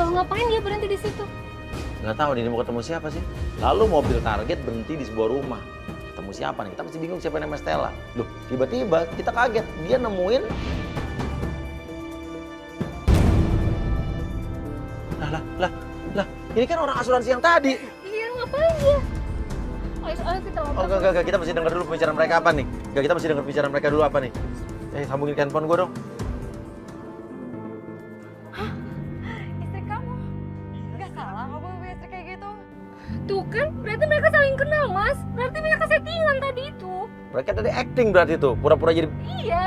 Ngapain dia berhenti di situ? Nggak tahu nih, dia mau ketemu siapa sih. Lalu mobil target berhenti di sebuah rumah. Ketemu siapa nih? Kita masih bingung siapa yang namanya Stella. Loh, tiba-tiba kita kaget. Dia nemuin... Lah, ini kan orang asuransi yang tadi. Iya, ngapain dia? Ayo kita lapor. Oh, enggak, kita mesti denger dulu pembicaraan mereka apa nih. Enggak, kita mesti denger pembicaraan mereka dulu apa nih. Sambungin ke handphone gue dong. Hah? Istri kamu? Gak salah kamu punya istri kayak gitu. Tuh kan, berarti mereka saling kenal, Mas. Berarti mereka settingan tadi itu. Mereka tadi acting berarti tuh, pura-pura jadi... Iya.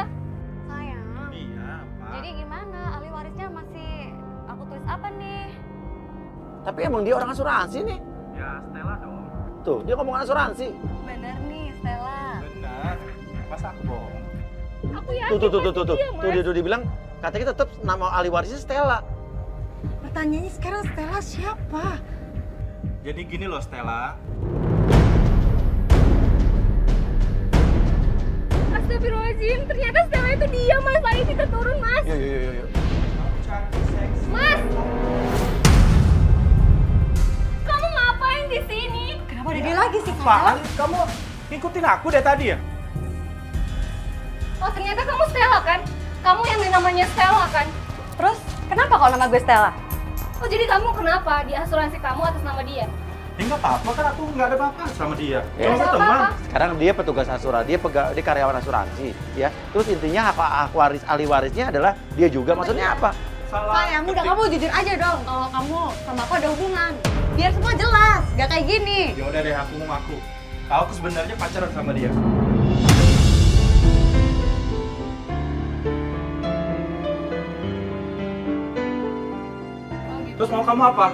Sayang. Iya, Pak. Jadi gimana? Ahli warisnya masih aku tulis apa nih? Tapi emang dia orang asuransi nih. Ya, Stella dong. Tuh, dia ngomong asuransi. Bener nih, Stella. Benar. Masa aku bohong? Aku yakin Tuh, pasti dia, Mas. dia bilang, katanya tetap nama ahli warisnya Stella. Pertanyaannya sekarang Stella siapa? Jadi gini loh, Stella. Astagfirullahaladzim, ternyata Stella itu dia, Mas. Ayo kita turun, Mas. Yuk. Kamu cantik seksi. Mas! Kamu ngapain di sini? Kenapa ada dia lagi sih, Apaan? Kamu ngikutin aku dari tadi ya? Oh, ternyata kamu Stella kan? Kamu yang namanya Stella kan? Terus, kenapa kalau nama gue Stella? Oh, jadi kamu kenapa di asuransi kamu atas nama dia? Ya nggak apa-apa kan, aku nggak ada apa-apa sama dia. Ya, Cuma nggak teman. apa-apa. Sekarang dia petugas asuransi, dia karyawan asuransi, ya. Terus intinya ahli warisnya adalah dia juga. Maksudnya apa? Salah. Sayang, udah kamu jujur aja dong kalau kamu sama aku ada hubungan. Biar semua jelas, gak kayak gini. Ya udah deh, aku mau ngaku. Aku sebenarnya pacaran sama dia. Oh, gitu. Terus mau kamu apa?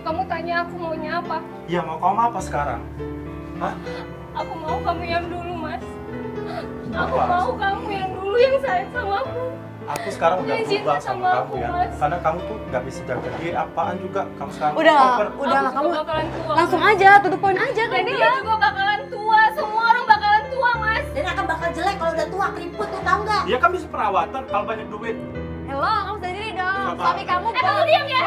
Kamu tanya aku maunya apa? Ya mau kamu apa sekarang? Hah? Aku mau kamu yang dulu, Mas. Aku Apa? mau kamu yang dulu yang sayang sama aku. Aku sekarang udah Yang cinta berubah sama sama kamu aku, ya. Mas. Karena kamu tuh nggak bisa jaga diri apaan juga. Kamu sekarang Udah, over. udah Aku kamu juga bakalan tua. langsung Mas. aja, to the point aja Dan kayak dia dia. juga bakalan tua. Semua orang bakalan tua, Mas. Dan akan bakal jelek kalau udah tua, keriput tuh, tahu nggak? Dia kan bisa perawatan kalau banyak duit. Hello, kamu sendiri dong. Sabar. Suami kamu. Kamu diam ya.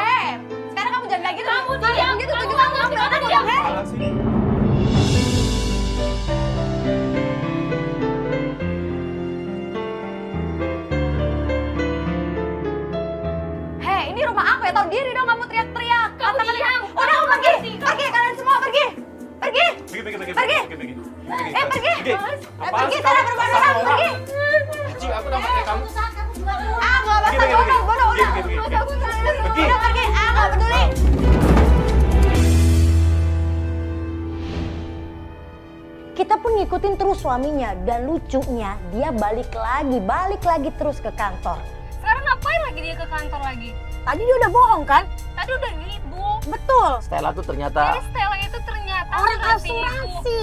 Sekarang kamu jangan kayak gitu. Kamu Sayang, diam. gitu Kamu tujuan ngomong kamu. gimana, Kamu diam. diam. Malah sih. Hei, ini rumah aku ya. Tahu diri dong kamu teriak-teriak. Kamu Kata-kata- diam. Udah kamu Kamu pergi. bersih. Pergi kalian semua pergi. Pergi. Pergi. Pergi. Pergi. Apaan Pergi sih sana kamu? berbuat Sama orang. orang. Pergi. Cing, aku tahu kayak kamu. Saat kamu juga dulu. Ah, gak basah Pergi. bodoh. Udah. Pergi. Pergi. Udah pergi. Ah, gak peduli. Kita pun ngikutin terus suaminya dan lucunya dia balik lagi terus ke kantor. Sekarang ngapain lagi dia ke kantor lagi? Tadi dia udah bohong kan? Tadi udah ngibul. Betul. Stella tuh ternyata... Jadi Stella itu ternyata Orang nanti asuransi.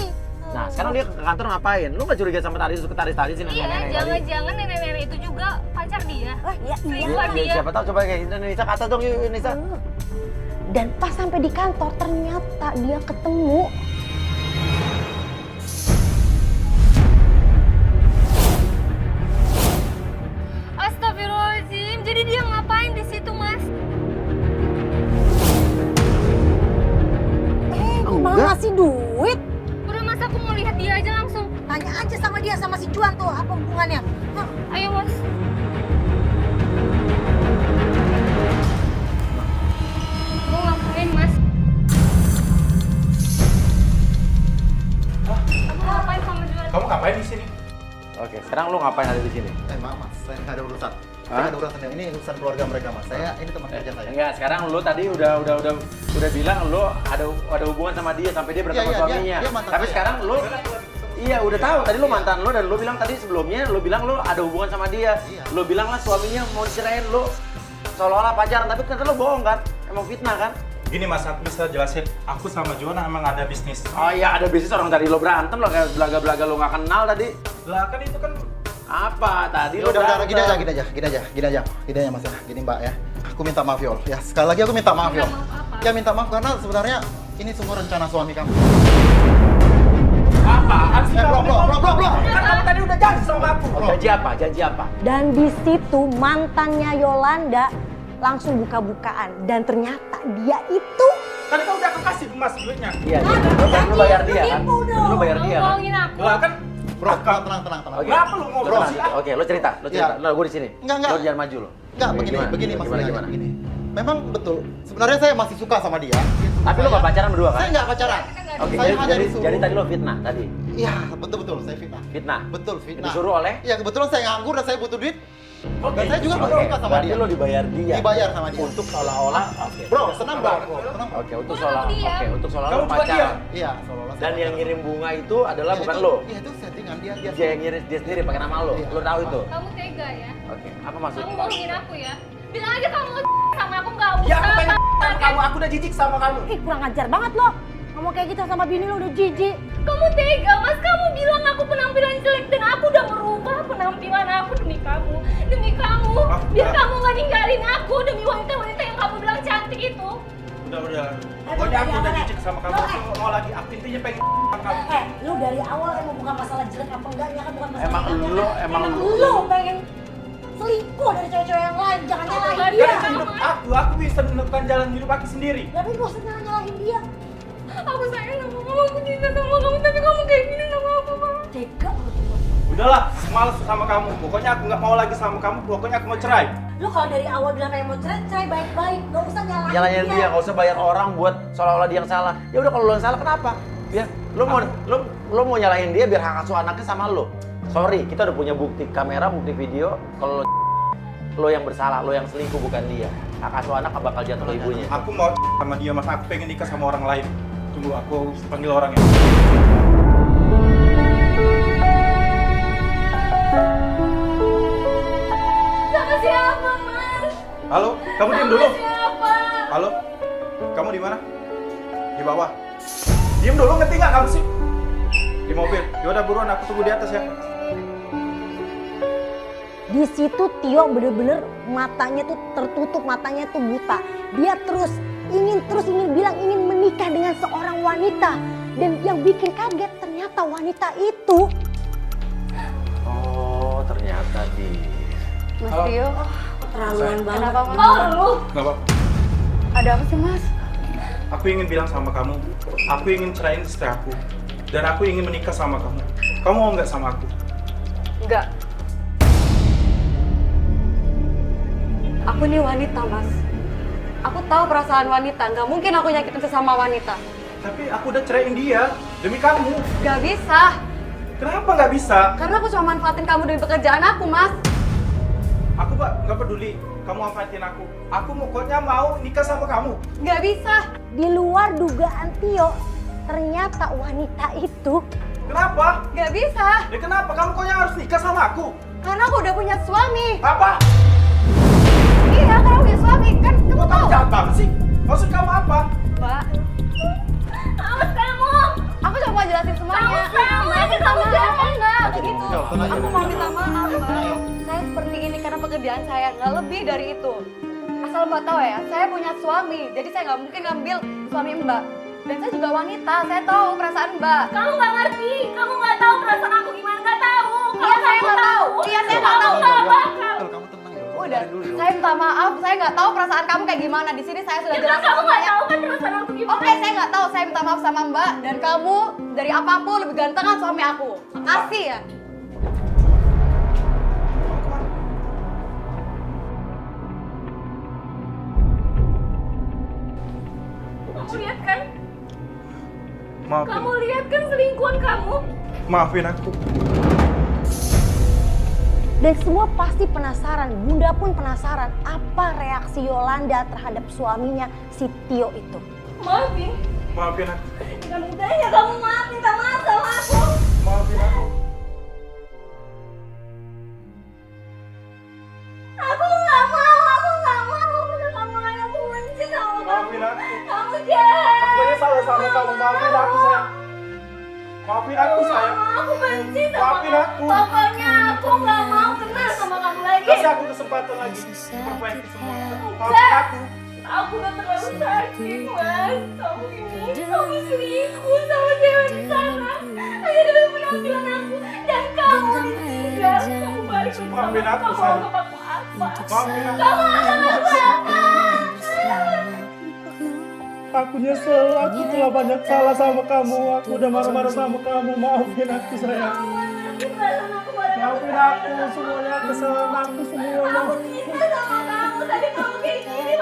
Nah, sekarang dia ke kantor ngapain? Lu nggak curiga sama tadi sekretaris tadi sih Iya, nenek-nenek tadi? jangan-jangan nenek-nenek itu juga pacar dia. Oh iya, Selingkuh dia. Siapa tahu coba kayak Nisa kata dong yuk Nisa. Dan pas sampai di kantor ternyata dia ketemu. Astagfirullahaladzim, jadi dia ngapain di situ, Mas? Kok malah ngasih duit? Udah, Mas, aku mau lihat dia aja langsung. Tanya aja sama dia, sama si Juan tuh, apa hubungannya? Hah? Ayo, Mas. Mau ngapain, Mas? Kamu ngapain sama Juan? Kamu ngapain di sini? Oke, sekarang lu ngapain ada di sini? Maaf mas, saya nggak ada urusan. Hah? Saya nggak ada urusan, ini urusan keluarga mereka mas. Saya ini teman kerja saya. Enggak, sekarang lu tadi udah bilang lu ada hubungan sama dia sampai dia berantem Iya, sama iya, suaminya. dia mantan Tapi saya. sekarang lu iya udah tahu tadi lu mantan lu dan lu bilang tadi sebelumnya lu bilang lu ada hubungan sama dia. Iya. Lu bilang lah suaminya mau diserahin lu seolah-olah pacaran tapi ternyata lu bohong kan? Emang fitnah kan? Gini mas, aku bisa jelasin. Aku sama Juana emang ada bisnis. Oh iya ada bisnis orang tadi lo berantem lo kayak belaga-belaga lo nggak kenal tadi. Lah kan itu kan Apa tadi Ya lo udah, berantem? gini aja mas ya. Gini mbak ya. Aku minta maaf Yol. Ya sekali lagi aku minta maaf Yol. Ya minta maaf karena sebenarnya ini semua rencana suami kamu. Apaan sih kamu? Blok. Kan kamu tadi udah janji sama aku. Bro. Janji apa? Janji apa? Dan di situ mantannya Yolanda langsung buka-bukaan dan ternyata dia itu Kan kau udah kasih Mas duitnya. Iya, lu bayar dia kan? Lu bayar Kamu dia kan? bohongin aku. Lah kan Bro, tenang. Oke. Kenapa lu ngobrol Tenang. sih? Oke, lu cerita. Iya. Lo gue di sini. Enggak. Lo jangan maju lo. Enggak, Oke, begini maksudnya. Gimana? Begini. Memang betul. Sebenarnya saya masih suka sama dia. Tapi lo gak pacaran berdua kan? Saya nggak pacaran. Oke, Saya hanya disuruh. jadi tadi lo fitnah tadi. Iya, betul. Saya fitnah. Fitnah. Betul, fitnah. Disuruh oleh? Iya, kebetulan saya nganggur dan saya butuh duit. Oke. Dan saya juga Oke, suka sama berarti dia. lo dibayar dia. Dibayar sama dia. Untuk seolah-olah. Oke. Bro, tenang bro. Tenang. Oke, untuk Gua seolah. sama dia. Oke, untuk seolah Kamu lo juga pacaran. Iya, seolah-olah. Dan yang ngirim bunga itu adalah Iya, bukan itu- lo. Iya, itu settingan dia. Dia yang ngirim dia sendiri pakai nama lo. Iya. Lo tahu itu? Kamu tega ya? Oke. Apa maksudnya? Kamu bohongin aku ya? Bilang aja kamu sama aku nggak Ya usah. aku pengen Bang. kamu, aku udah jijik sama kamu. ih kurang ajar banget lo. Ngomong kayak gitu sama bini lo udah jijik. Kamu tega, Mas. Kamu bilang aku penampilan jelek dan aku udah merubah penampilan aku demi kamu. Demi kamu. Biar kamu nggak ninggalin aku demi wanita-wanita yang kamu bilang cantik itu. Udah. Pokoknya aku udah jijik sama kamu. Aku mau lagi. Aku intinya pengen sama kamu. Lu dari awal emang bukan masalah jelek apa enggaknya kan bukan masalah Emang jeleknya. lo- Lu pengen selingkuh dari cewek-cewek yang lain, jangan nyalahin Iya. dia. Karena hidup aku bisa menentukan jalan hidup aku sendiri. Tapi gak usah nyalahin dia. Aku sayang sama kamu, aku cinta sama kamu, tapi kamu kayak gini sama aku, Bang. Tega lu tuh. Udahlah, males sama kamu. Pokoknya aku nggak mau lagi sama kamu. Pokoknya aku mau cerai. Lu kalau dari awal bilang kayak mau cerai baik-baik, gak usah nyalahin Nyalahin dia, nggak usah bayar orang buat seolah-olah dia yang salah. Ya udah kalau lo yang salah kenapa? Ya, lo mau nyalahin dia biar hak asuh anaknya sama lo. Sorry, kita udah punya bukti kamera, bukti video. Kalau lo yang bersalah, lo yang selingkuh bukan dia. Hak asuh anak bakal jatuh ke ibunya. Aku mau sama dia, Mas. Aku pengen nikah sama orang lain. Tunggu, aku panggil orang ya. Sama siapa, Mas? Halo, kamu diam Sama dulu. siapa? Halo, kamu di mana? Di bawah. Diam dulu, ngerti nggak kamu sih? Di mobil. Yaudah buruan, aku tunggu di atas ya. Di situ Tio bener-bener matanya tuh tertutup, matanya tuh buta. Dia terus ingin bilang ingin menikah dengan seorang wanita. Dan yang bikin kaget ternyata wanita itu Oh, ternyata di. Mas Halo. Tio, Keterlaluan banget. kenapa Mas? Oh, lu. Nggak apa-apa. Ada apa sih Mas? Aku ingin bilang sama kamu, aku ingin ceraiin istri aku. Dan aku ingin menikah sama kamu. Kamu mau nggak sama aku? Enggak. Aku ini wanita, Mas. Aku tahu perasaan wanita. Nggak mungkin aku nyakitin sesama wanita. Tapi aku udah ceraiin dia demi kamu. Nggak bisa. Kenapa nggak bisa? Karena aku cuma manfaatin kamu demi pekerjaan aku, Mas. Aku nggak peduli. Kamu manfaatin aku. Aku pokoknya mau nikah sama kamu. Nggak bisa. di luar dugaan Tio. Ternyata wanita itu Kenapa? Nggak bisa. Ya kenapa? Kamu kok yang harus nikah sama aku? Karena aku udah punya suami. Apa? Iya, karena aku punya suami. Kan kamu Kamu tahu. jahat banget sih. Maksud kamu apa? Mbak, Awas kamu. aku cuma mau jelasin semuanya. Kamu sama aja, kamu siapa? Enggak, Jadi begitu. Tio, tenang Aku ya. mau minta maaf, Mbak. Saya seperti ini karena pekerjaan saya, nggak lebih dari itu. Asal Mbak tahu ya, saya punya suami, jadi saya nggak mungkin ngambil suami Mbak. Dan saya juga wanita, saya tahu perasaan Mbak. Kamu nggak ngerti. Kamu nggak tahu perasaan aku gimana. Nggak tahu. Iya, saya nggak tahu. Iya, saya nggak tahu. Nggak bakal. Betul, kamu tenang ya. Udah, saya minta maaf, saya nggak tahu perasaan kamu kayak gimana. Di sini saya sudah Ya, jelas kamu nggak tahu kan perasaan aku gimana. Oke, saya nggak tahu. Saya minta maaf sama Mbak. Dan kamu dari apapun lebih ganteng kan suami aku. Makasih ya. Kamu lihat kan? Maafin. Kamu lihat kan selingkuhan kamu? Maafin aku. dan semua pasti penasaran. Bunda pun penasaran apa reaksi Yolanda terhadap suaminya si Tio itu. Maafin. Maafin aku. Dengan mudahnya kamu minta maaf sama aku. Maafin aku. Aku nggak mau. Aku nggak mau. Aku benci sama kamu. Maafin aku. Kamu jahat. Aku yang salah sama kamu. Maafin aku, sayang. Maafin aku, sayang. Aku benci sama Maafin kamu. aku. Pokoknya aku nggak mau kenal sama kamu lagi. Kasih aku kesempatan lagi. Perbaiki semua. Maafin aku. Aku udah terlalu sakit, Mas. Kamu ini, kamu selingkuh sama cewek di sana. Hanya demi penampilan aku. Dan kamu ditinggal. Kamu balik ke Maafin rumah. aku, Kamu sayang. anggap aku apa? Maafin aku. Kamu anggap aku apa? Aku nyesel, aku telah banyak salah sama kamu. Aku udah marah-marah sama kamu. Maafin aku sayang. Maafin aku semuanya, kesalahan aku semua. Aku cinta sama kamu, tadi kamu kayak gini,